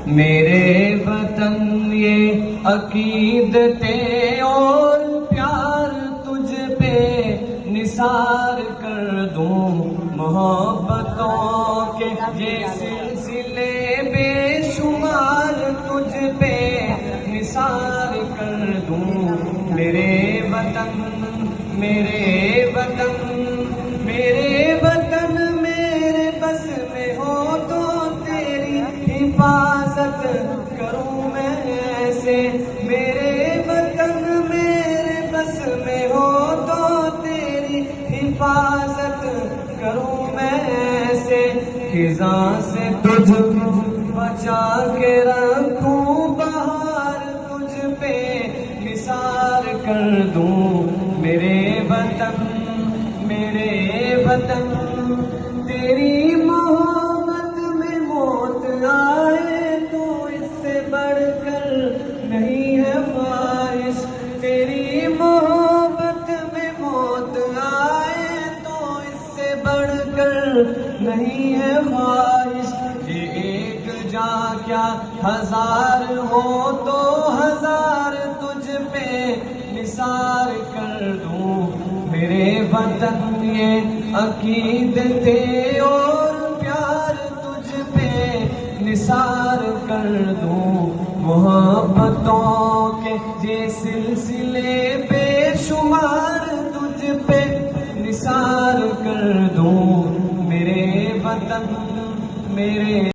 میرے وطن یہ عقیدتیں اور پیار تجھ پہ نثار کر دوں، محبتوں کے یہ سلسلے بے شمار تجھ پہ نثار کر دوں۔ میرے وطن میرے وطن میرے وطن میرے بس میں ہو تو تیری حفاظت کروں میں ایسے، میرے وطن میرے بس میں ہو تو تیری حفاظت کروں میں ایسے، خزاں سے تجھ کو بچا کے رکھوں، بہار تجھ پہ نثار کر دوں۔ میرے وطن تیری محبت میں موت آئے تو اس سے بڑھ کر نہیں ہے خواہش، تیری محبت میں موت آئے تو اس سے بڑھ کر نہیں ہے خواہش۔ یہ ایک جا کیا ہزار ہو تو ہزار تجھ پہ نثار کر دوں۔ میرے وطن یہ عقیدتیں اور پیار تجھ پہ نثار کر دوں، محبتوں کے یہ سلسلے بے شمار تجھ پہ نثار کر دوں۔ میرے وطن میرے